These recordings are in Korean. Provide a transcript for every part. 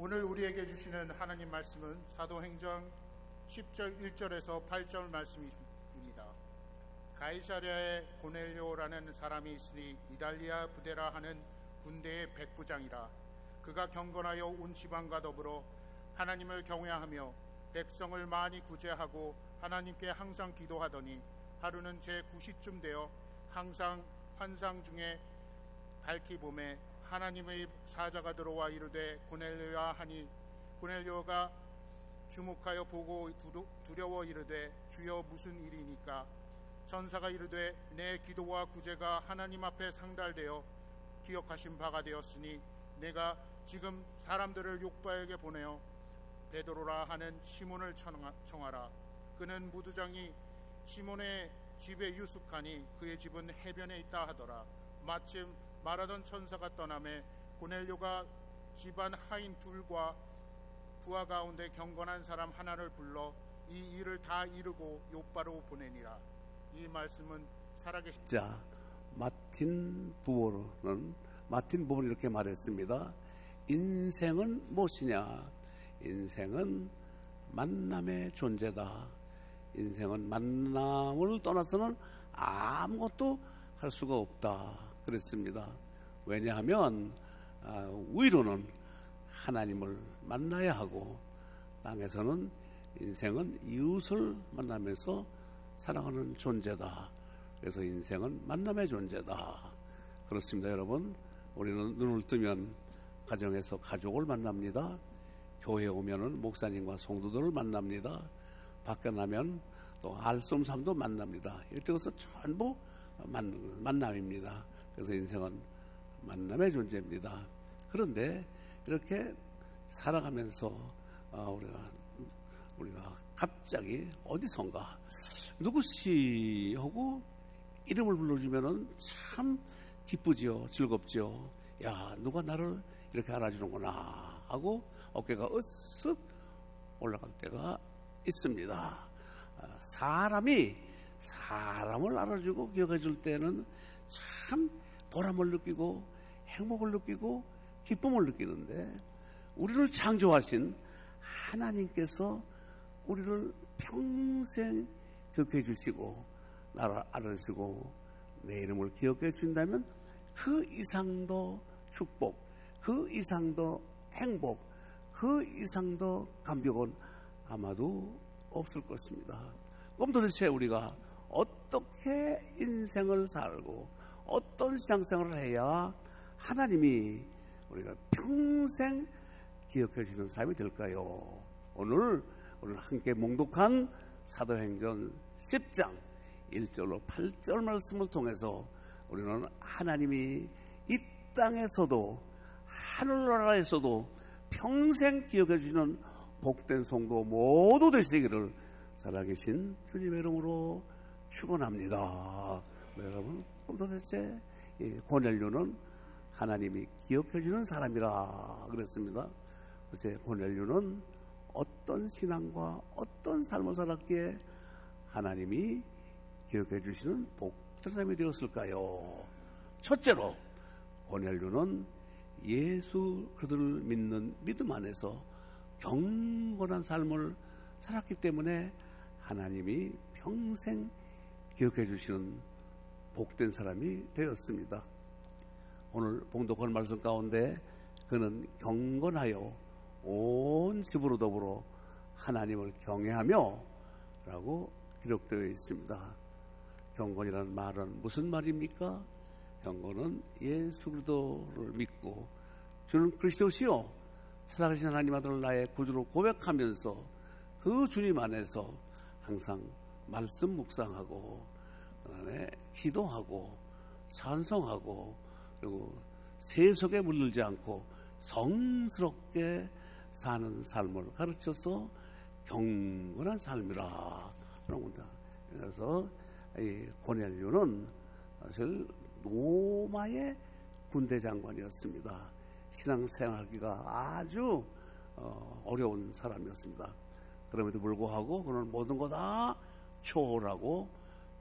오늘 우리에게 주시는 하나님 말씀은 사도행전 10절 1절에서 8절 말씀입니다. 가이사랴에 고넬료라는 사람이 있으니 이달리아 부대라 하는 군대의 백부장이라. 그가 경건하여 온 지방과 더불어 하나님을 경외하며 백성을 많이 구제하고 하나님께 항상 기도하더니 하루는 제9시쯤 되어 항상 환상 중에 밝히 봄에 하나님의 사자가 들어와 이르되 고넬료야 하니 고넬료가 주목하여 보고 두려워 이르되 주여 무슨 일이니까? 천사가 이르되 내 기도와 구제가 하나님 앞에 상달되어 기억하신 바가 되었으니 내가 지금 사람들을 욥바에게 보내어 베드로라 하는 시몬을 청하라. 그는 무두장이 시몬의 집에 유숙하니 그의 집은 해변에 있다 하더라. 마침 말하던 천사가 떠나매 고넬료가 집안 하인 둘과 부하 가운데 경건한 사람 하나를 불러 이 일을 다 이루고 욥바로 보내니라. 이 말씀은 살아계신 자, 마틴 부모는 이렇게 말했습니다. 인생은 무엇이냐? 인생은 만남의 존재다. 인생은 만남을 떠나서는 아무것도 할 수가 없다. 그랬습니다. 왜냐하면 위로는 하나님을 만나야 하고 땅에서는 인생은 이웃을 만나면서 살아가는 존재다. 그래서 인생은 만남의 존재다. 그렇습니다. 여러분, 우리는 눈을 뜨면 가정에서 가족을 만납니다. 교회에 오면은 목사님과 성도들을 만납니다. 밖에 나면 또 알쏭삼도 만납니다. 이것도 전부 만남입니다. 그래서 인생은 만남의 존재입니다. 그런데 이렇게 살아가면서 우리가 갑자기 어디선가 누구시 하고 이름을 불러주면은 참 기쁘지요, 즐겁지요. 야, 누가 나를 이렇게 알아주는구나 하고 어깨가 으쓱 올라갈 때가 있습니다. 사람이 사람을 알아주고 기억해 줄 때는 참 보람을 느끼고 행복을 느끼고 기쁨을 느끼는데, 우리를 창조하신 하나님께서 우리를 평생 기억해 주시고 나를 알아주시고 내 이름을 기억해 주신다면 그 이상도 축복, 그 이상도 행복, 그 이상도 감격은 아마도 없을 것입니다. 그럼 도대체 우리가 어떻게 인생을 살고 어떤 신앙생활을 해야 하나님이 우리가 평생 기억해 주시는 사람이 될까요? 오늘 함께 몽독한 사도행전 10장 1절로 8절 말씀을 통해서 우리는 하나님이 이 땅에서도 하늘나라에서도 평생 기억해 주시는 복된 성도 모두 되시기를 살아계신 주님의 이름으로 축원합니다. 여러분, 그럼 도대체 고넬료는 하나님이 기억해 주는 사람이라 그랬습니다. 도대체 고넬료는 어떤 신앙과 어떤 삶을 살았기에 하나님이 기억해 주시는 복된 사람이 되었을까요? 첫째로, 고넬료는 예수 그리스도를 믿는 믿음 안에서 경건한 삶을 살았기 때문에 하나님이 평생 기억해 주시는 복된 사람이 되었습니다. 오늘 봉독한 말씀 가운데 그는 경건하여 온 집으로 더불어 하나님을 경외하며 라고 기록되어 있습니다. 경건이라는 말은 무슨 말입니까? 경건은 예수 그리스도를 믿고 주는 그리스도시요 살아계신 하나님 아들 나의 구주로 고백하면서 그 주님 안에서 항상 말씀 묵상하고 그다음에 기도하고 찬송하고 그리고 세속에 물들지 않고 성스럽게 사는 삶을 가르쳐서 경건한 삶이라 그럽니다. 그래서 이 고넬료는 사실 로마의 군대 장관이었습니다. 신앙생활하기가 아주 어려운 사람이었습니다. 그럼에도 불구하고 그는 모든 거 다 초월하고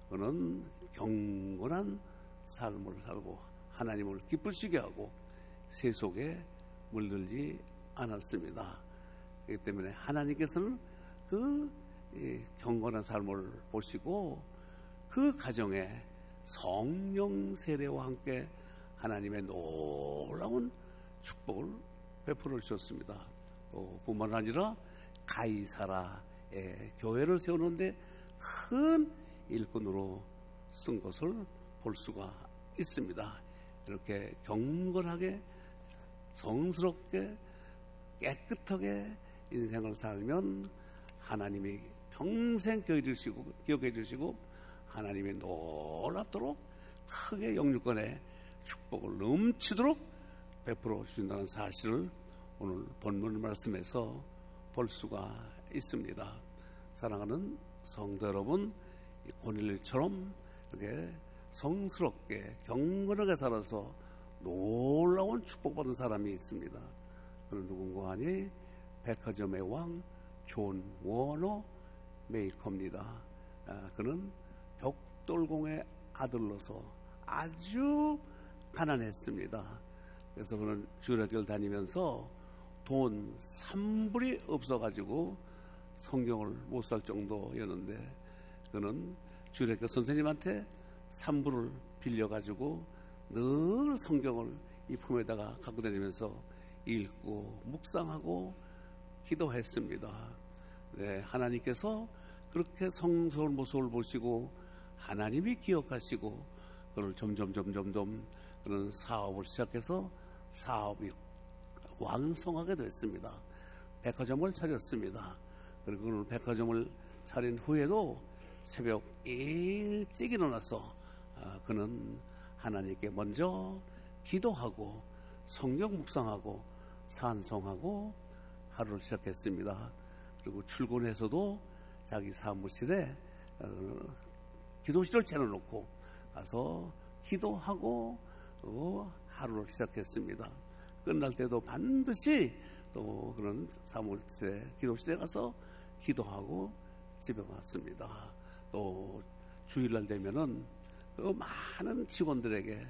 그는 경건한 삶을 살고 하나님을 기쁘시게 하고 세속에 물들지 않았습니다. 그렇기 때문에 하나님께서는 그 경건한 삶을 보시고 그 가정에 성령 세례와 함께 하나님의 놀라운 축복을 베풀어 주셨습니다. 뿐만 아니라 가이사라의 교회를 세우는데 큰 일꾼으로 쓴 것을 볼 수가 있습니다. 이렇게 경건하게 성스럽게 깨끗하게 인생을 살면 하나님이 평생 기억해 주시고 하나님의 놀랍도록 크게 영육간의 축복을 넘치도록 베풀어 주신다는 사실을 오늘 본문 말씀에서 볼 수가 있습니다. 사랑하는 성도 여러분, 고넬료처럼 이렇게 성스럽게 경건하게 살아서 놀라운 축복받은 사람이 있습니다. 그는 누군가 하니 백화점의 왕 존 워너 메이커입니다. 그는 벽돌공의 아들로서 아주 가난했습니다. 그래서 그는 주일학교를 다니면서 돈 3불이 없어가지고 성경을 못 살 정도였는데 그는 주일학교 선생님한테 3불을 빌려가지고 늘 성경을 이 품에다가 갖고 다니면서 읽고 묵상하고 기도했습니다. 네, 하나님께서 그렇게 성스러운 모습을 보시고 하나님이 기억하시고 그를 점점 그런 사업을 시작해서 사업이 왕성하게 됐습니다. 백화점을 차렸습니다. 그리고 그는 백화점을 차린 후에도 새벽 일찍 일어나서 그는 하나님께 먼저 기도하고 성경 묵상하고 찬송하고 하루를 시작했습니다. 그리고 출근해서도 자기 사무실에 기도실을 차려놓고 가서 기도하고 하루를 시작했습니다. 끝날 때도 반드시 또 그런 사무실에 기도실에 가서 기도하고 집에 왔습니다. 또 주일날 되면은 그 많은 직원들에게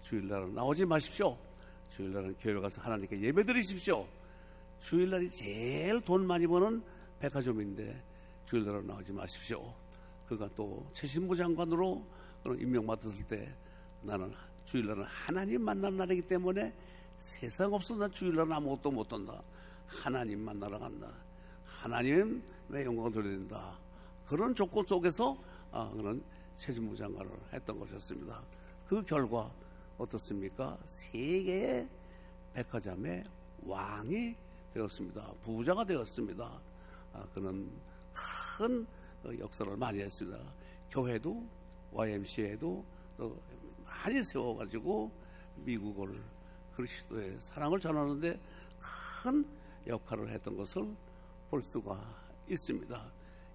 주일날은 나오지 마십시오. 주일날은 교회 가서 하나님께 예배드리십시오. 주일날이 제일 돈 많이 버는 백화점인데 주일날은 나오지 마십시오. 그가 또 최신부 장관으로 임명받았을 때 나는 주일날은 하나님 만나는 날이기 때문에 세상 없어 난 주일날은 아무것도 못한다. 하나님 만나러 간다. 하나님의 영광을 돌려야 된다. 그런 조건 속에서 그런 최신부 장관을 했던 것이었습니다. 그 결과 어떻습니까? 세계의 백화점의 왕이 되었습니다. 부자가 되었습니다. 그는 큰 역사를 많이 했습니다. 교회도 YMCA도 또 많이 세워가지고 미국을 그리스도의 사랑을 전하는데 큰 역할을 했던 것을 볼 수가 있습니다.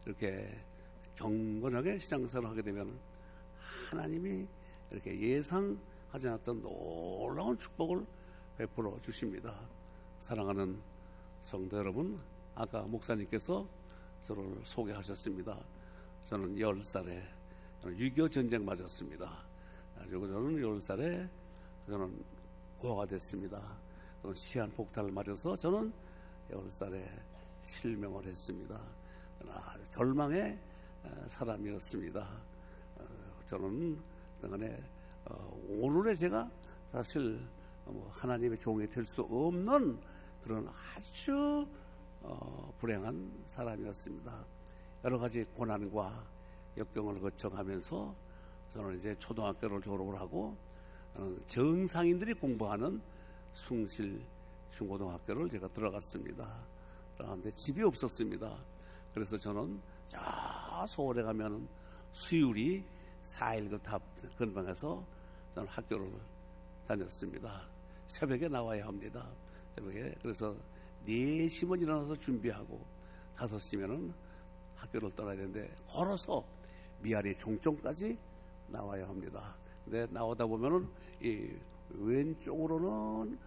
이렇게 경건하게 신앙생활을 하게 되면 하나님이 이렇게 예상하지 않았던 놀라운 축복을 베풀어 주십니다. 사랑하는 성도 여러분, 아까 목사님께서 저를 소개하셨습니다. 저는 10살에 6.25 전쟁 맞았습니다. 그리고 저는 10살에 저는 고아가 됐습니다. 또 시한폭탄을 맞아서 저는 10살에 실명을 했습니다. 절망의 사람이었습니다. 저는 그간에 오늘의 제가 사실 하나님의 종이 될 수 없는 그런 아주 불행한 사람이었습니다. 여러 가지 고난과 역경을 거쳐가면서 저는 이제 초등학교를 졸업을 하고 정상인들이 공부하는 숭실 중고등학교를 제가 들어갔습니다. 그런데 집이 없었습니다. 그래서 저는 저 서울에 가면 수유리 4.19 탑 근방에서 저는 학교를 다녔습니다. 새벽에 나와야 합니다. 새벽에. 그래서 4시면 일어나서 준비하고 5시면은 학교를 떠나야 되는데 걸어서 미아리 종점까지 나와야 합니다. 근데 나오다 보면은 이 왼쪽으로는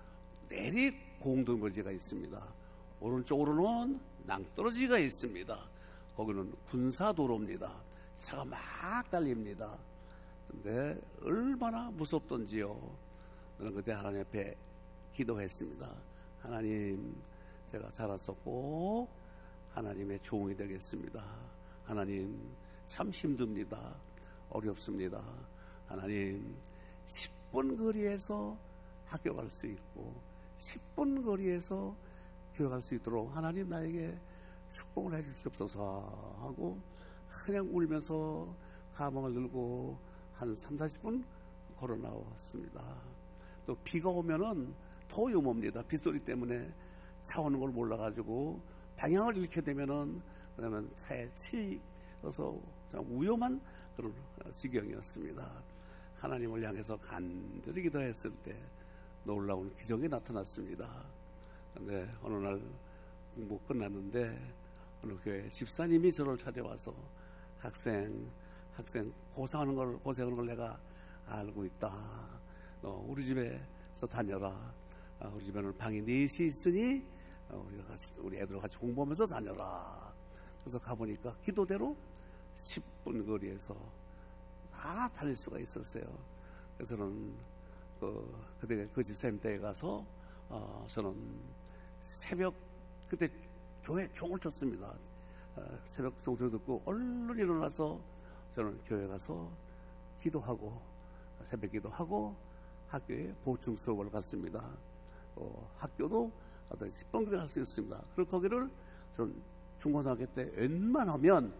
내리공동묘지가 있습니다. 오른쪽으로는 낭떠러지가 있습니다. 거기는 군사도로입니다. 차가 막 달립니다. 근데 얼마나 무섭던지요. 저는 그때 하나님 앞에 기도했습니다. 하나님, 제가 자랐었고 하나님의 종이 되겠습니다. 하나님 참 힘듭니다. 어렵습니다. 하나님 10분 거리에서 학교 갈 수 있고 10분 거리에서 교회 갈 수 있도록 하나님 나에게 축복을 해주시옵소서 하고 그냥 울면서 가방을 들고 한 30-40분 걸어 나왔습니다. 또 비가 오면은 더 위험합니다. 빗소리 때문에 차 오는 걸 몰라가지고 방향을 잃게 되면은 그러면 차에 치여서 위험한 그런 지경이었습니다. 하나님을 향해서 간절히 기도했을 때 놀라운 기적이 나타났습니다. 그런데 어느 날 공부 끝났는데 어느 교회 집사님이 저를 찾아와서 학생 고생하는 걸 내가 알고 있다. 너 우리 집에서 다녀라. 우리 집에는 방이 4시 있으니 우리 애들 같이 공부하면서 다녀라. 그래서 가보니까 기도대로 10분 거리에서 다 다닐 수가 있었어요. 그래서 저는 그때 그 집사님 댁에 가서 저는 새벽 그때 교회 종을 쳤습니다. 새벽 종소리 듣고 얼른 일어나서 저는 교회 가서 기도하고 새벽 기도하고 학교에 보충 수업을 갔습니다. 학교도 10분 거리 갈 수 있습니다. 그리고 거기를 저는 중고등학교 때 웬만하면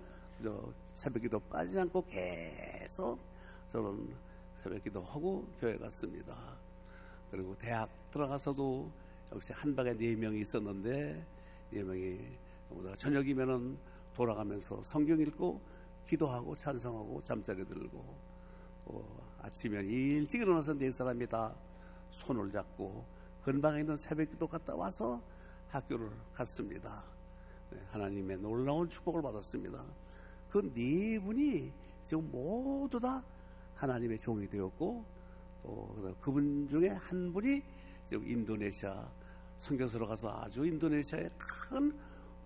새벽 기도 빠지지 않고 계속 저는 새벽 기도하고 교회 갔습니다. 그리고 대학 들어가서도 역시 한 방에 4명이 있었는데 4명이 저녁이면은 돌아가면서 성경 읽고 기도하고 찬송하고 잠자리 들고 아침에 일찍 일어나서 4사람이 다 손을 잡고 근방에 있는 새벽 기도 갔다 와서 학교를 갔습니다. 하나님의 놀라운 축복을 받았습니다. 그 4분이 지금 모두 다 하나님의 종이 되었고 또 그분 중에 한 분이 지금 인도네시아 선교사로 가서 아주 인도네시아의 큰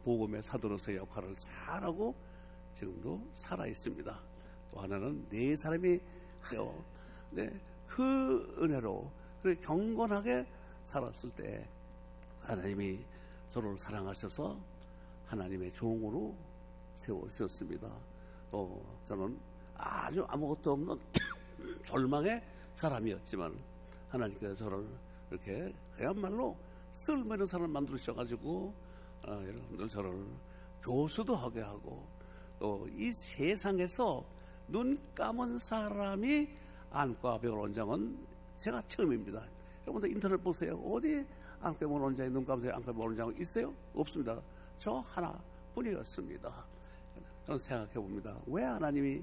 복음의 사도로서의 역할을 잘하고 지금도 살아 있습니다. 또 하나는 4사람이 그 은혜로 그렇게 경건하게 살았을 때 하나님이 저를 사랑하셔서 하나님의 종으로 세워주셨습니다. 또 저는 아주 아무것도 없는 절망의 사람이었지만 하나님께서 저를 이렇게 그야말로 쓸모있는 사람을 만들으셔가지고 여러분들 저를 교수도 하게 하고 또 이 세상에서 눈 감은 사람이 안과 병원장은 제가 처음입니다. 여러분들 인터넷 보세요. 어디 안과 병원장이 눈 감은 안과 병원장 있어요? 없습니다. 저 하나뿐이었습니다. 저는 생각해 봅니다. 왜 하나님이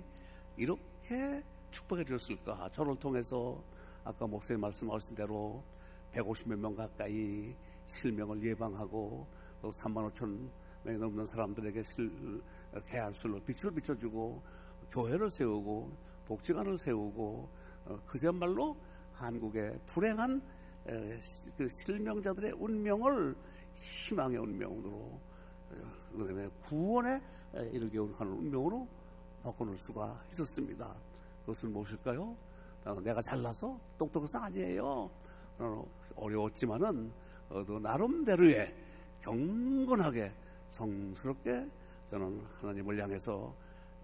이렇게 축복해 주셨을까? 저를 통해서 아까 목사님 말씀하신 대로 150몇 명 가까이 실명을 예방하고 또 3만 5천 명이 넘는 사람들에게 개안술로 빛을 비춰주고 교회를 세우고 복지관을 세우고 그야말로 한국의 불행한 그 실명자들의 운명을 희망의 운명으로 그다음에 구원에 이르게 하는 운명으로 바꿔놓을 수가 있었습니다. 그것은 무엇일까요? 내가 잘나서 똑똑해서 아니에요. 어려웠지만은 나름대로의 경건하게 성스럽게 저는 하나님을 향해서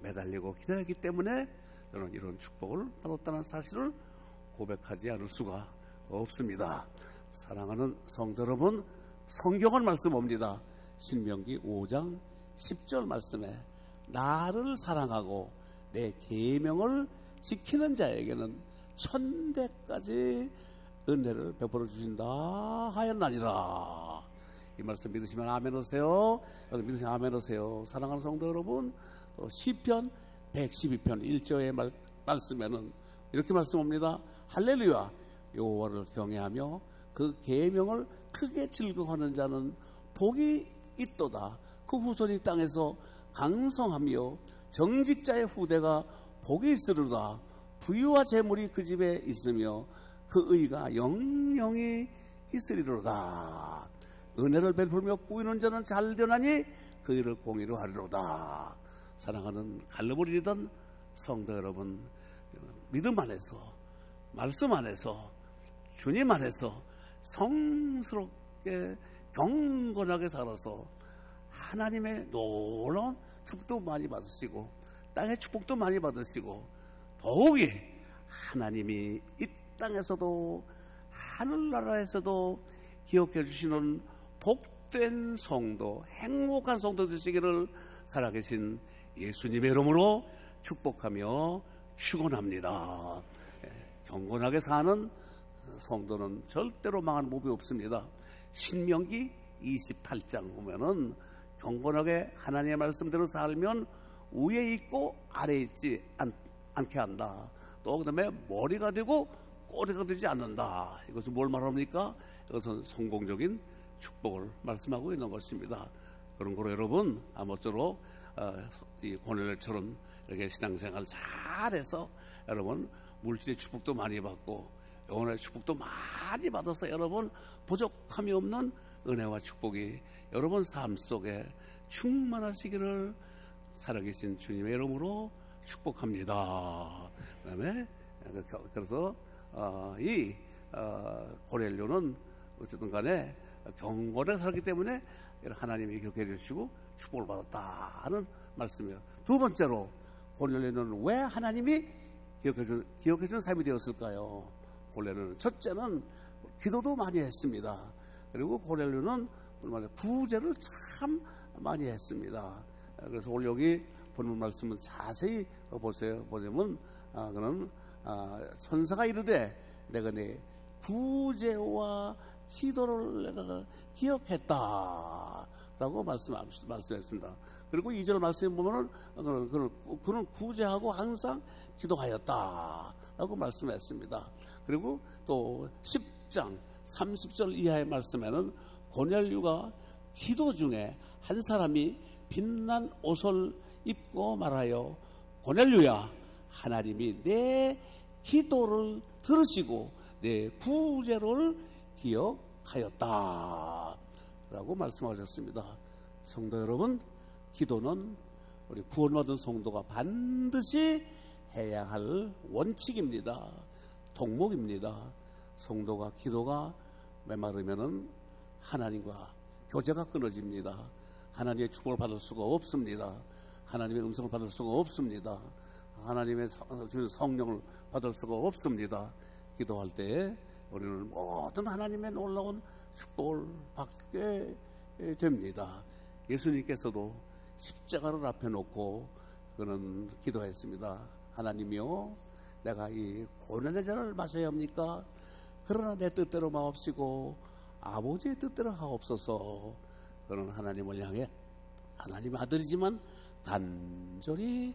매달리고 기도했기 때문에 저는 이런 축복을 받았다는 사실을 고백하지 않을 수가 없습니다. 사랑하는 성도 여러분, 성경은 말씀합니다. 신명기 5장 10절 말씀에 나를 사랑하고 내 계명을 지키는 자에게는 1000대까지 은혜를 베풀어 주신다 하였나니라. 이 말씀 믿으시면 아멘 하세요. 믿으시면 아멘 하세요. 사랑하는 성도 여러분, 또 시편 112편 1절의 말씀에는 이렇게 말씀합니다. 할렐루야, 여호와를 경외하며 그 계명을 크게 즐거워하는 자는 복이 있도다. 그 후손이 땅에서 강성하며 정직자의 후대가 복이 있으리로다. 부유와 재물이 그 집에 있으며 그 의가 영영이 있으리로다. 은혜를 베풀며 꾸이는 자는 잘되나니 그 일을 공의로 하리로다. 사랑하는 갈라버리던 성도 여러분, 믿음 안에서 말씀 안에서 주님 안에서 성스럽게 경건하게 살아서 하나님의 놀라운 축복도 많이 받으시고 땅의 축복도 많이 받으시고 더욱이 하나님이 이 땅에서도 하늘나라에서도 기억해 주시는 복된 성도, 행복한 성도 되시기를 살아계신 예수님의 이름으로 축복하며 축원합니다. 경건하게 사는 성도는 절대로 망하는 법이 없습니다. 신명기 28장 보면은 경건하게 하나님의 말씀대로 살면 위에 있고 아래에 있지 않게 한다. 또 그다음에 머리가 되고 꼬리가 되지 않는다. 이것은 뭘 말합니까? 이것은 성공적인 축복을 말씀하고 있는 것입니다. 그런 거로 여러분 아무쪼록 이 고넬료처럼 이렇게 신앙생활 잘해서 여러분 물질의 축복도 많이 받고 영혼의 축복도 많이 받아서 여러분 부족함이 없는 은혜와 축복이 여러분 삶 속에 충만하시기를 살아계신 주님의 이름으로 축복합니다. 그다음에 그래서 이 고넬료는 어쨌든 간에 경건하게 살았기 때문에 하나님이 기억해 주시고 축복을 받았다 하는 말씀이에요. 두 번째로 고넬료는 왜 하나님이 기억해 준 삶이 되었을까요? 고넬료는 첫째는 기도도 많이 했습니다. 그리고 고넬료는 구제를 참 많이 했습니다. 그래서 오늘 여기 본문 말씀은 자세히 보세요. 보자면 그는 천사가 이르되 내가 내 구제와 기도를 내가 기억했다라고 말씀했습니다. 그리고 2절 말씀에 보면은 그는 구제하고 항상 기도하였다라고 말씀했습니다. 그리고 또 10장 30절 이하의 말씀에는 고넬료가 기도 중에 한 사람이 빛난 옷을 입고 말하여 고넬료야 하나님이 내 기도를 들으시고 내 구제를 기억하였다 라고 말씀하셨습니다. 성도 여러분, 기도는 우리 구원받은 성도가 반드시 해야 할 원칙입니다. 동목입니다. 성도가 기도가 메마르면은 하나님과 교제가 끊어집니다. 하나님의 축복을 받을 수가 없습니다. 하나님의 음성을 받을 수가 없습니다. 하나님의 성령을 받을 수가 없습니다. 기도할 때에 우리는 모든 하나님의 놀라운 축복을 받게 됩니다. 예수님께서도 십자가를 앞에 놓고 그는 기도했습니다. 하나님이요, 내가 이 고난의 잔을 마셔야 합니까? 그러나 내 뜻대로 마옵시고 아버지의 뜻대로 하옵소서. 그는 하나님을 향해 하나님의 아들이지만 간절히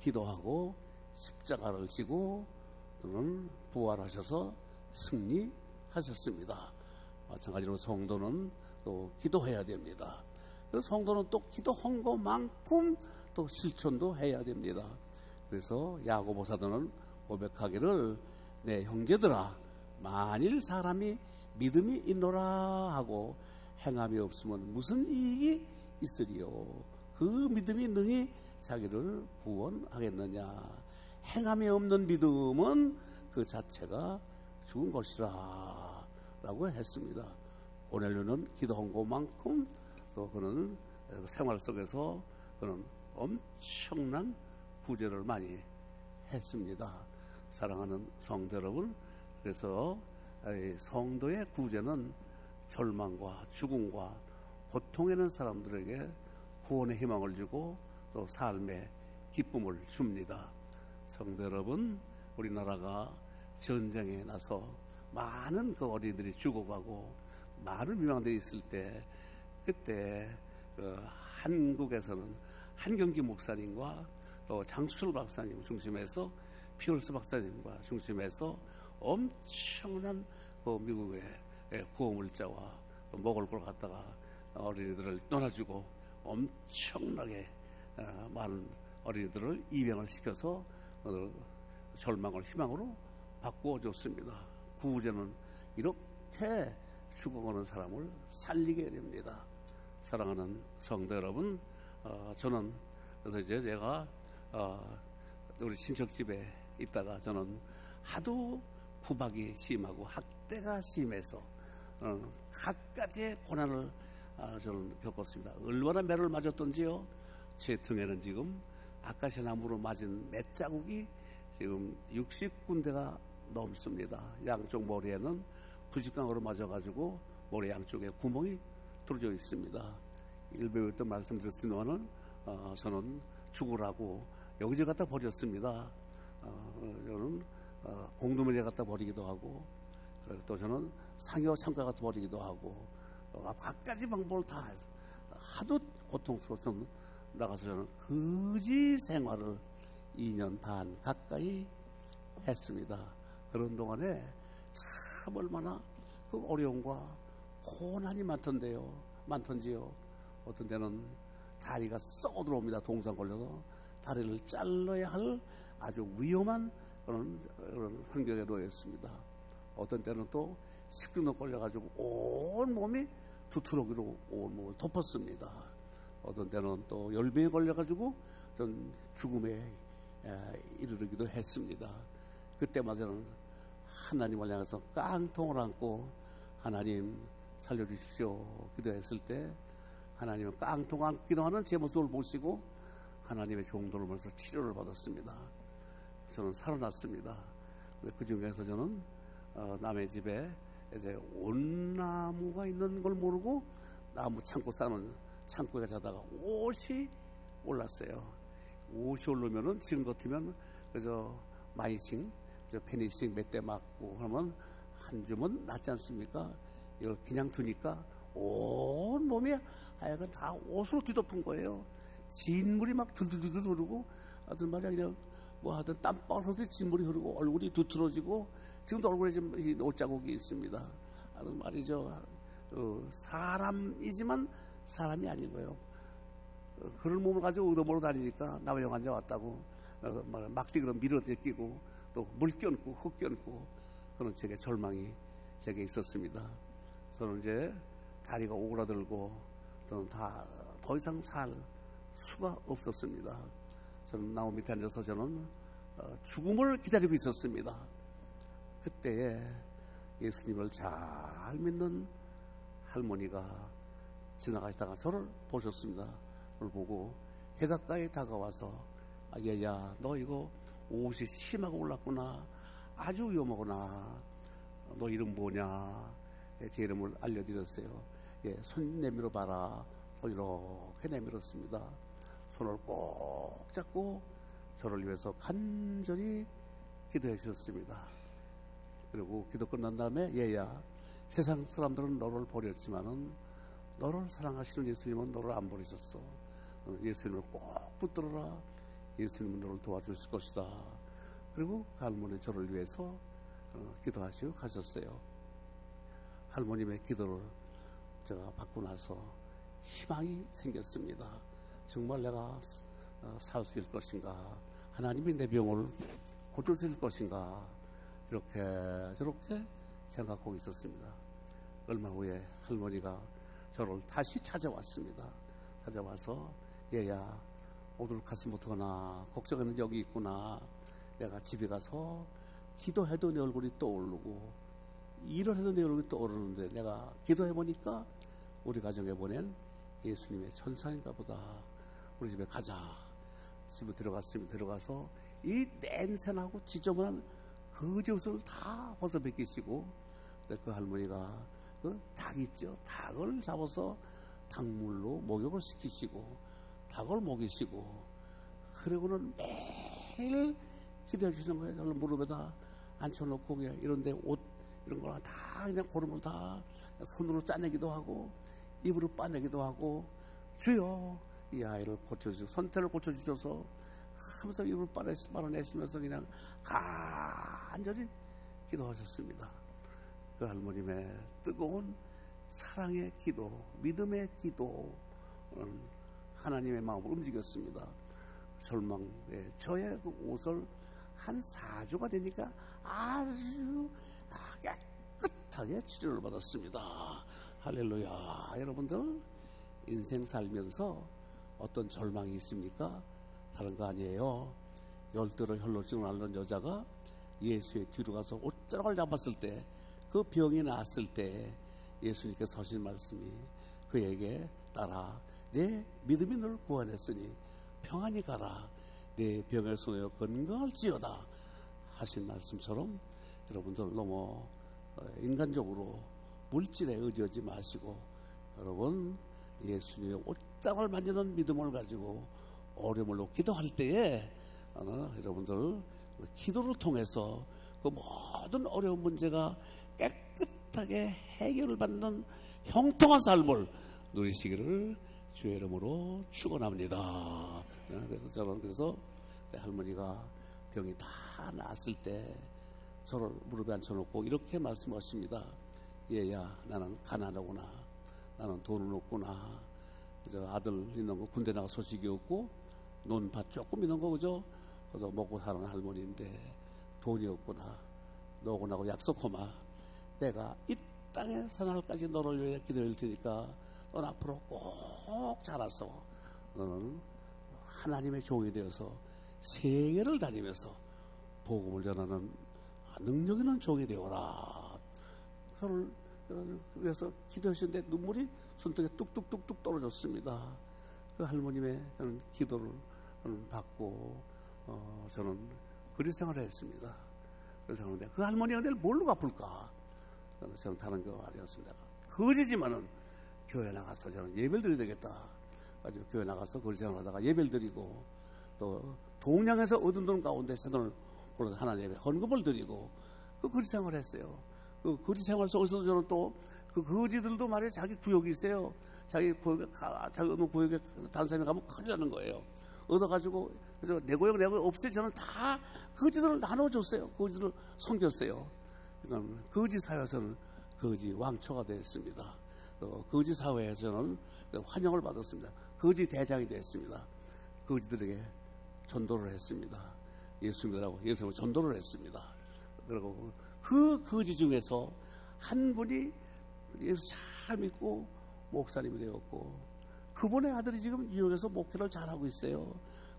기도하고 십자가를 지고 그는 부활하셔서 승리하셨습니다. 마찬가지로 성도는 또 기도해야 됩니다. 그래서 성도는 또 기도한 것만큼 또 실천도 해야 됩니다. 그래서 야고보 사도는 고백하기를 내 형제들아 만일 사람이 믿음이 있노라 하고 행함이 없으면 무슨 이익이 있으리요? 그 믿음이 능히 자기를 구원하겠느냐? 행함이 없는 믿음은 그 자체가 죽은 것이라 라고 했습니다. 고넬료는 기도한 것만큼 또 그는 생활 속에서 그는 엄청난 구제를 많이 했습니다. 사랑하는 성도 여러분, 그래서 성도의 구제는 절망과 죽음과 고통에 있는 사람들에게 구원의 희망을 주고 또 삶의 기쁨을 줍니다. 성도 여러분, 우리나라가 전쟁에 나서 많은 그 어린이들이 죽어가고 많은 멸망들이 있을 때 그때 한국에서는 한경기 목사님과 또 장수철 박사님 중심에서 피올스 박사님과 중심해서 엄청난 그 미국의 구호물자와 먹을 걸 갖다가 어린이들을 떠나주고 엄청나게 많은 어린이들을 입양을 시켜서 절망을 희망으로 바꾸어 줬습니다. 구제는 이렇게 죽어가는 사람을 살리게 됩니다. 사랑하는 성도 여러분, 저는 이제 제가 우리 친척집에 있다가 저는 하도 구박이 심하고 학대가 심해서 갖가지의 고난을 저는 겪었습니다. 얼마나 매를 맞았던지요. 제 등에는 지금 아카시아 나무로 맞은 맷자국이 지금 60군데가 넘습니다. 양쪽 머리에는 부직강으로 맞아가지고 머리 양쪽에 구멍이 뚫어져 있습니다. 일배우 때 말씀드렸으면은 저는 죽으라고 여기저기 갖다 버렸습니다. 저는 공동묘지에 갖다 버리기도 하고, 또 저는 상여 창가 갖다 버리기도 하고, 갖가지 방법을 다 하도 고통스러워서 나가서 저는 거지 생활을 2년 반 가까이 했습니다. 그런 동안에 참 얼마나 그 어려움과 고난이 많던지요. 어떤 때는 다리가 썩어 들어옵니다. 동상 걸려서 다리를 잘라야 할 아주 위험한 그런 환경에 놓였습니다. 어떤 때는 또 식중독 걸려가지고 온 몸이 두트러기로 온 몸을 덮었습니다. 어떤 때는 또 열병에 걸려가지고 전 죽음에 이르르기도 했습니다. 그때마저는 하나님을 향해서 깡통을 안고 하나님 살려주십시오 기도했을 때 하나님은 깡통 안고 기도하는 제 모습을 보시고 하나님의 종도를 보면서 치료를 받았습니다. 저는 살아났습니다. 그 중에서 저는 남의 집에 이제 온나무가 있는 걸 모르고 나무 창고 싸는 창고에 자다가 옷이 올랐어요. 옷이 오르면은 지금 같으면 그저 마이싱, 페니싱 몇 대 맞고 하면 한 줌은 낫지 않습니까? 이걸 그냥 두니까 온 몸이 하여간 다 옷으로 뒤덮은 거예요. 진물이 막 줄줄줄 흐르고 하여튼 말이야 그냥 뭐 하여튼 땀방울 흐르듯이 진물이 흐르고 얼굴이 두트러지고 지금도 얼굴에 지금 옷자국이 있습니다. 하여튼 말이죠. 사람이지만 사람이 아닌 거예요. 그런 몸을 가지고 의도모로 다니니까 남의 환자 왔다고 막대기로 밀어뜯기고 또 물 껴안고 흙 껴안고 그런 제게 절망이 제게 있었습니다. 저는 이제 다리가 오그라들고 저는 다 더 이상 살 수가 없었습니다. 저는 나무 밑에 앉아서 저는 죽음을 기다리고 있었습니다. 그때에 예수님을 잘 믿는 할머니가 지나가시다가 저를 보셨습니다. 저를 보고 해 가까이 다가와서 얘야 너 이거 옷이 심하게 올랐구나. 아주 위험하구나. 너 이름 뭐냐. 제 이름을 알려드렸어요. 손 내밀어 봐라. 손 이렇게 내밀었습니다. 손을 꼭 잡고 저를 위해서 간절히 기도해 주셨습니다. 그리고 기도 끝난 다음에 얘야 세상 사람들은 너를 버렸지만은 너를 사랑하시는 예수님은 너를 안 버리셨어. 예수님을 꼭 붙들어라. 예수님은 너를 도와주실 것이다. 그리고 그 할머니 저를 위해서 기도하시고 가셨어요. 할머님의 기도를 제가 받고 나서 희망이 생겼습니다. 정말 내가 살 수 있을 것인가? 하나님이 내 병을 고쳐주실 것인가? 이렇게 저렇게 생각하고 있었습니다. 얼마 후에 할머니가 저를 다시 찾아왔습니다. 찾아와서 얘야 오늘 갔으면 어떡하나 걱정하는 적이 있구나. 내가 집에 가서 기도해도 내 얼굴이 떠오르고 일을 해도 내 얼굴이 떠오르는데 내가 기도해보니까 우리 가정에 보낸 예수님의 천사인가 보다. 우리 집에 가자. 집에 들어갔습니다. 들어가서 이 냄새나고 지저분한 거짓옷을 다 벗어 벗기시고 그 할머니가 그 닭 있죠. 닭을 잡아서 닭물로 목욕을 시키시고 닭을 먹이시고 그리고는 매일 기도해 주시는 거예요. 저를 무릎에다 앉혀놓고 그냥 이런데 옷 이런 거 다 그냥 고름을 다 손으로 짜내기도 하고 입으로 빠내기도 하고 주여 이 아이를 고쳐주시고 선태를 고쳐주셔서 하면서 입을 빨아내시면서 그냥 간절히 기도하셨습니다. 그 할머님의 뜨거운 사랑의 기도, 믿음의 기도 하나님의 마음을 움직였습니다. 절망에 저의 그 옷을 한 4주가 되니까 아주 깨끗하게 치료를 받았습니다. 할렐루야. 여러분들 인생 살면서 어떤 절망이 있습니까? 다른 거 아니에요. 열대로 혈로증을 앓는 여자가 예수의 뒤로 가서 옷자락을 잡았을 때 그 병이 나았을 때 예수님께서 하신 말씀이 그에게 따라 내 믿음이 너를 구원했으니 평안히 가라 내 병의 손에 건강할지어다 하신 말씀처럼 여러분들 너무 인간적으로 물질에 의지하지 마시고 여러분 예수님의 옷장을 만지는 믿음을 가지고 어려움으로 기도할 때에 여러분들 기도를 통해서 그 모든 어려운 문제가 깨끗하게 해결을 받는 형통한 삶을 누리시기를 주의 이름으로 축원합니다. 그래서 저는 내 할머니가 병이 다 나았을 때 저를 무릎에 앉혀놓고 이렇게 말씀하십니다. 얘야, 나는 가난하구나. 나는 돈은 없구나. 그저 아들 있는 거 군대 나가 소식이 없고 논밭 조금 있는 거 그죠? 그래서 먹고 사는 할머니인데 돈이 없구나. 너하고 나하고 약속하마. 내가 이 땅의 사날까지 너를 위해 기도할 테니까 넌 앞으로 꼭 자라서 너는 하나님의 종이 되어서 세계를 다니면서 복음을 전하는 능력 있는 종이 되어라. 저를 그래서 기도하시는데 눈물이 손등에 뚝뚝뚝뚝 떨어졌습니다. 그 할머님의 기도를 받고 저는 그리 생활을 했습니다. 그래서 하는데 그 할머니가 내일 뭘로 갚을까? 저는 다른 거 아니었습니다. 거지지만은 교회 나가서 저는 예배를 드려야 되겠다. 가지고 교회 나가서 거리 생활하다가 예배를 드리고 또 동양에서 얻은 돈 가운데 새 돈을 골라서 하나님의 헌금을 드리고 그 거리 생활을 했어요. 그 거리 생활 속에서도 저는 또 그 거지들도 말이에요. 자기 구역이 있어요. 자기 어느 구역에 다른 사람이 가면 큰일 나는 거예요. 얻어가지고 그래서 내 구역 없어요. 저는 다 거지들을 나눠줬어요. 거지들을 섬겼어요. 그러니까 거지 사회에서는 거지 왕초가 되었습니다. 거지 사회에서는 환영을 받았습니다. 거지 대장이 되었습니다. 거지들에게 전도를 했습니다. 예수님이라고 예수님을 전도를 했습니다. 그리고 그 거지 중에서 한 분이 예수 잘 믿고 목사님이 되었고 그분의 아들이 지금 뉴욕에서 목회를 잘하고 있어요.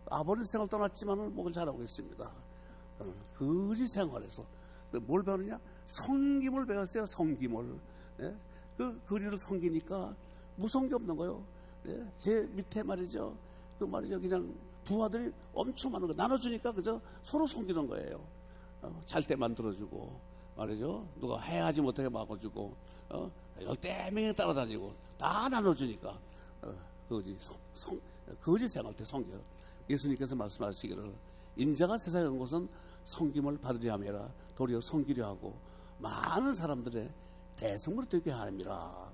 아버지 생활 떠났지만 목을 잘하고 있습니다. 거지 생활에서 뭘 배우느냐? 섬김을 배웠어요. 섬김을. 네? 그 거리를 섬기니까 무서운 게 없는 거예요. 네? 제 밑에 말이죠. 그 말이죠. 그냥 부하들이 엄청 많은 거 나눠주니까 그저 서로 섬기는 거예요. 잘 때 만들어주고 말이죠. 누가 해하지 못하게 막아주고 10명이 따라다니고 다 나눠주니까 거지 생활 때 섬겨요. 예수님께서 말씀하시기를 인자가 세상에 온 것은 섬김을 받으려 함이라 도리어 섬기려 하고 많은 사람들의 대성으로 되게 함이라.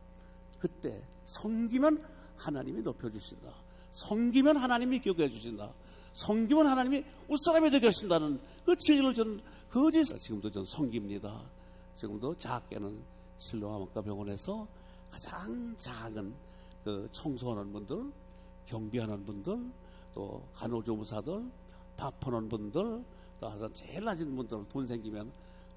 그때 섬기면 하나님이 높여주신다. 섬기면 하나님이 기억해 주신다. 섬기면 하나님이 웃사람이 되게 하신다는 그 진리를 저는 지금도 전 섬깁니다. 지금도 작게는 실로암학과 병원에서 가장 작은 그 청소하는 분들, 경비하는 분들, 또 간호조무사들, 밥하는 분들, 또 제일 낮은 분들 돈 생기면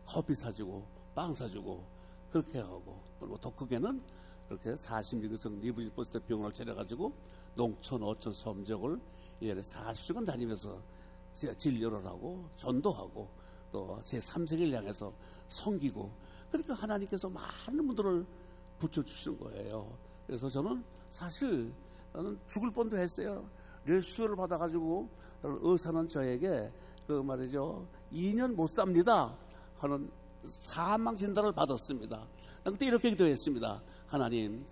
커피 사주고 빵 사주고 그렇게 하고 그리고 더 크게는 그렇게 46성 리브지버스터 병원을 차려가지고 농촌, 어촌, 섬적을 1년에 40주간 다니면서 진료를 하고 전도하고 또 제3세계를 향해서 섬기고 그러니까 하나님께서 많은 분들을 붙여주시는 거예요. 그래서 저는 사실 죽을 뻔도 했어요. 뇌수혈을 받아가지고 의사는 저에게 그 말이죠 2년 못 삽니다 하는 사망 진단을 받았습니다. 그때 이렇게 기도했습니다. 하나님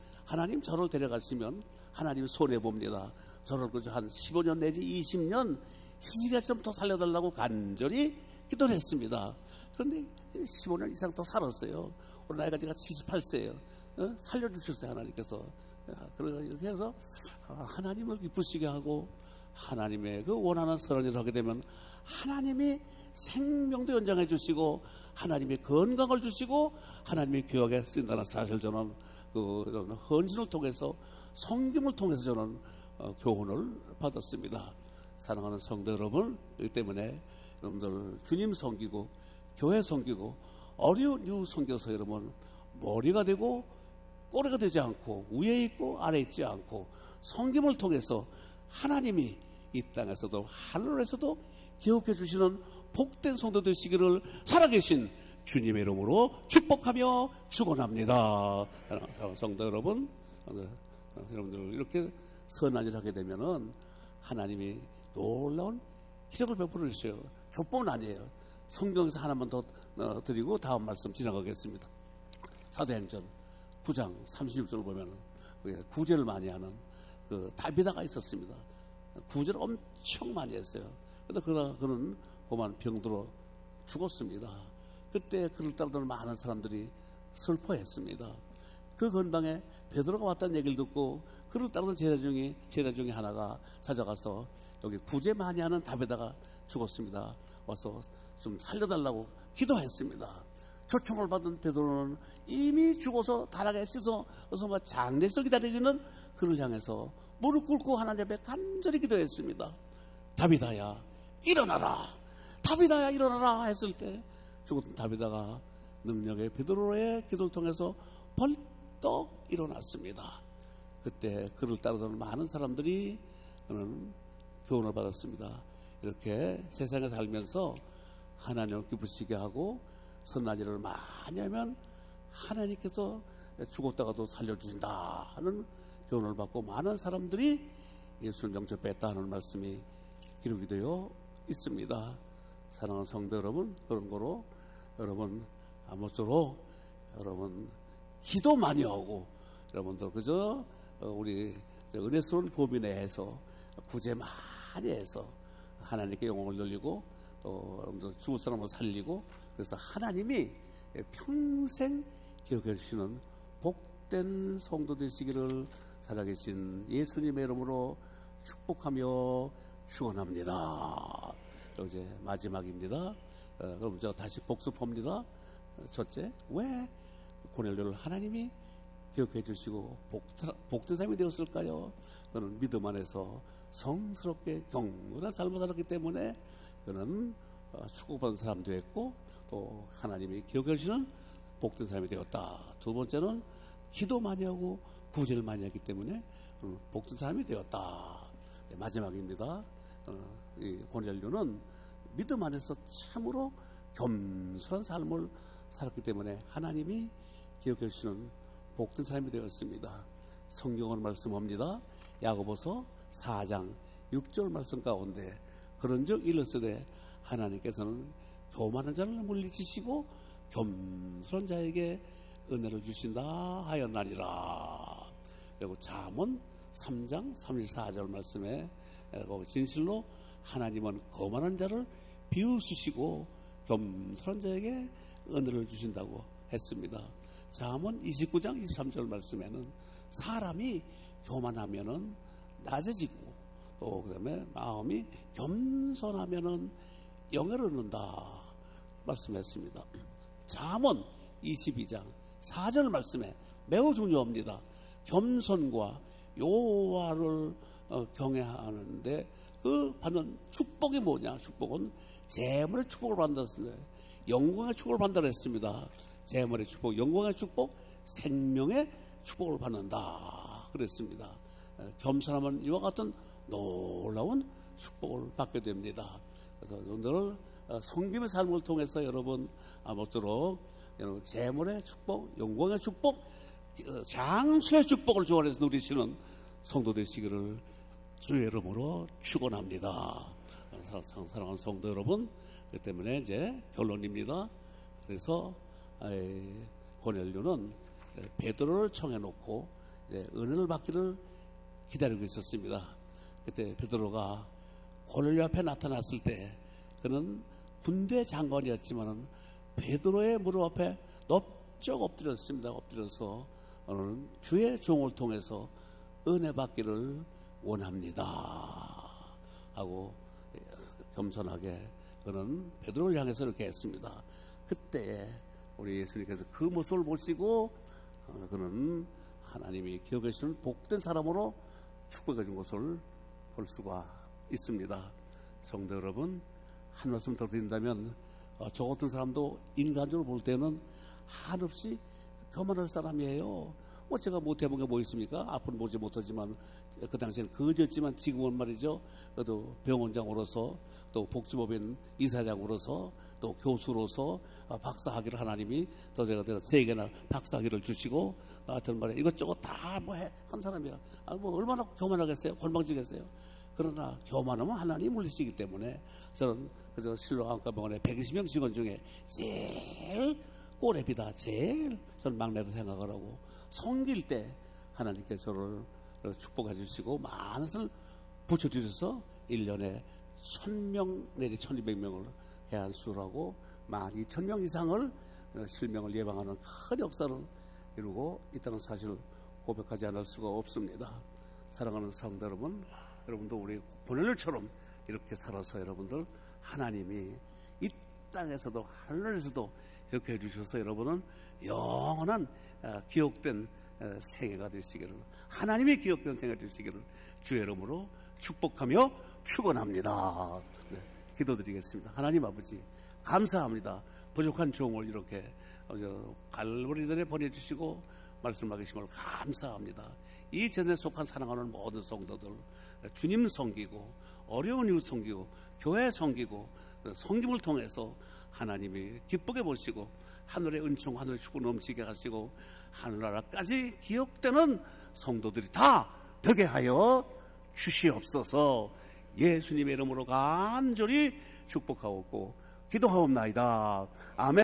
저를 데려가시면 하나님 손해봅니다. 저를 그저 한 15년 내지 20년 희지가 좀 더 살려달라고 간절히 기도를 했습니다. 그런데 15년 이상 더 살았어요. 오늘 나이가 제가 78세예요. 살려주셨어요 하나님께서. 그래서 이렇게 해서 하나님을 기쁘시게 하고 하나님의 그 원하는 선언을 하게 되면 하나님이 생명도 연장해 주시고 하나님이 건강을 주시고 하나님이 교육에 쓴다는 사실 저는 그 헌신을 통해서 섬김을 통해서 저는 교훈을 받았습니다. 사랑하는 성도 여러분, 이 때문에 여러분들 주님 섬기고 교회 섬기고 어려운 이유 섬겨서 여러분 머리가 되고 꼬리가 되지 않고 위에 있고 아래에 있지 않고 섬김을 통해서 하나님이 이 땅에서도 하늘에서도 기억해 주시는 복된 성도 되시기를 살아계신 주님의 이름으로 축복하며 축원합니다. 성도 여러분, 여러분들 이렇게 선한 일을 하게 되면은 하나님이 놀라운 기적을 베풀어 주세요. 저뿐 아니에요. 성경에서 하나만 더 드리고 다음 말씀 지나가겠습니다. 사도행전 9장 36절 보면은 구제를 많이 하는 그 다비다가 있었습니다. 구제를 엄청 많이 했어요. 그러나 그는 그만 병들어 죽었습니다. 그때 그를 따르던 많은 사람들이 슬퍼했습니다. 그 건방에 베드로가 왔다는 얘기를 듣고 그를 따르던 제자 중에 하나가 찾아가서 여기 구제 많이 하는 다비다가 죽었습니다. 와서 좀 살려달라고 기도했습니다. 초청을 받은 베드로는 이미 죽어서 다락에 씻어서 장례에서 기다리기는 그를 향해서 무릎 꿇고 하나님 앞에 간절히 기도했습니다. 다비다야 일어나라, 다비다야 일어나라 했을 때 죽었던 다비다가 능력의 베드로의 기도를 통해서 벌떡 일어났습니다. 그때 그를 따르던 많은 사람들이 그는 교훈을 받았습니다. 이렇게 세상에 살면서 하나님을 기쁘시게 하고 선한 일을 많이 하면 하나님께서 죽었다가도 살려주신다 하는 교훈을 받고 많은 사람들이 예수를 영접했다 하는 말씀이 기록이 되어 있습니다. 사랑하는 성도 여러분, 그런 거로 여러분 아무쪼록 여러분 기도 많이 하고 여러분들 그저 우리 은혜스러운 범위 내에서 구제 많이 해서 하나님께 영광을 돌리고 또 여러분들 죽을 사람을 살리고 그래서 하나님이 평생 기억해 주시는 복된 성도 되시기를 살아계신 예수님의 이름으로 축복하며 축원합니다. 이제 마지막입니다. 그럼 저 다시 복습합니다. 첫째, 왜 고넬료를 하나님이 기억해 주시고 복된 삶이 되었을까요? 그는 믿음 안에서 성스럽게 경건한 삶을 살았기 때문에 그는 축복받은 사람도 했고 또 하나님이 기억해 주시는 복된 삶이 되었다. 두 번째는 기도 많이 하고 구제를 많이 했기 때문에 복된 삶이 되었다. 네, 마지막입니다. 이 고넬료는 믿음 안에서 참으로 겸손한 삶을 살았기 때문에 하나님이 기억해 주시는 복된 삶이 되었습니다. 성경은 말씀합니다. 야고보서 4장 6절 말씀 가운데 그런즉 이르시되 하나님께서는 교만한 자를 물리치시고 겸손한 자에게 은혜를 주신다 하였나니라. 그리고 잠언 3장 34절 말씀에 진실로 하나님은 거만한 자를 비웃으시고 겸손한 자에게 은혜를 주신다고 했습니다. 잠언 29장 23절 말씀에는 사람이 교만하면은 낮아지고 또 그다음에 마음이 겸손하면은 영예를 얻는다 말씀했습니다. 잠언 22장 4절 말씀에 매우 중요합니다. 겸손과 여호와를 경외하는데 그 받는 축복이 뭐냐? 축복은 재물의 축복을 받는다 했습니다. 영광의 축복을 받는다 했습니다. 재물의 축복, 영광의 축복, 생명의 축복을 받는다 그랬습니다. 겸손하면 이와 같은 놀라운 축복을 받게 됩니다. 그래서 오늘 섬김의 삶을 통해서 여러분 아무쪼록 재물의 축복, 영광의 축복, 장수의 축복을 주 안에서 누리시는 성도 되시기를 주의 이름으로 축원합니다. 사랑하는 성도 여러분, 그 때문에 이제 결론입니다. 그래서 고넬료는 베드로를 청해놓고 은혜를 받기를 기다리고 있었습니다. 그때 베드로가 고넬료 앞에 나타났을 때 그는 군대 장관이었지만은 베드로의 무릎 앞에 넙적 엎드렸습니다. 엎드려서 오늘 주의 종을 통해서 은혜 받기를 원합니다 하고 겸손하게 그는 베드로를 향해서 이렇게 했습니다. 그때 우리 예수님께서 그 모습을 보시고 그는 하나님이 기억해 주시는 복된 사람으로 축복해 준 것을 볼 수가 있습니다. 성도 여러분, 한 말씀 더 드린다면 저 같은 사람도 인간적으로 볼 때는 한없이 교만할 사람이에요. 제가 못해본 게 뭐 있습니까? 앞은 보지 못하지만 그 당시에는 거졌지만 지금은 말이죠. 그래도 병원장으로서 또 복지법인 이사장으로서 또 교수로서 박사학위를 하나님이 더 제가 3개나 박사학위를 주시고 하여튼 말에 이것저것 다 뭐 한 사람이야. 뭐 얼마나 교만하겠어요? 골방지겠어요? 그러나 교만하면 하나님 물리시기 때문에 저는 그저 실로암가병원의 120명 직원 중에 제일 꼬레비다. 제일 저는 막내로 생각을 하고 섬길 때 하나님께 저를 축복해 주시고 많은 것을 붙여주셔서 1년에 1000명 내지 1200명을 해안수라고 12,000명 이상을 실명을 예방하는 큰 역사를 이루고 있다는 사실을 고백하지 않을 수가 없습니다. 사랑하는 사람들 여러분, 여러분도 우리 고넬료처럼 이렇게 살아서 여러분들 하나님이 이 땅에서도 하늘에서도 이렇게 해주셔서 여러분은 영원한 기억된 생애가 되시기를, 하나님의 기억된 생애가 되시기를 주의 이름으로 축복하며 축원합니다. 네, 기도드리겠습니다. 하나님 아버지 감사합니다. 부족한 종을 이렇게 갈보리전에 보내주시고 말씀하게 하신 걸 감사합니다. 이 재단에 속한 사랑하는 모든 성도들 주님 섬기고 어려운 이웃 섬기고 교회 섬기고 섬김을 통해서 하나님이 기쁘게 보시고 하늘의 은총 하늘의 축복 넘치게 하시고 하늘나라까지 기억되는 성도들이 다 되게 하여 주시옵소서. 예수님의 이름으로 간절히 축복하옵고 기도하옵나이다. 아멘.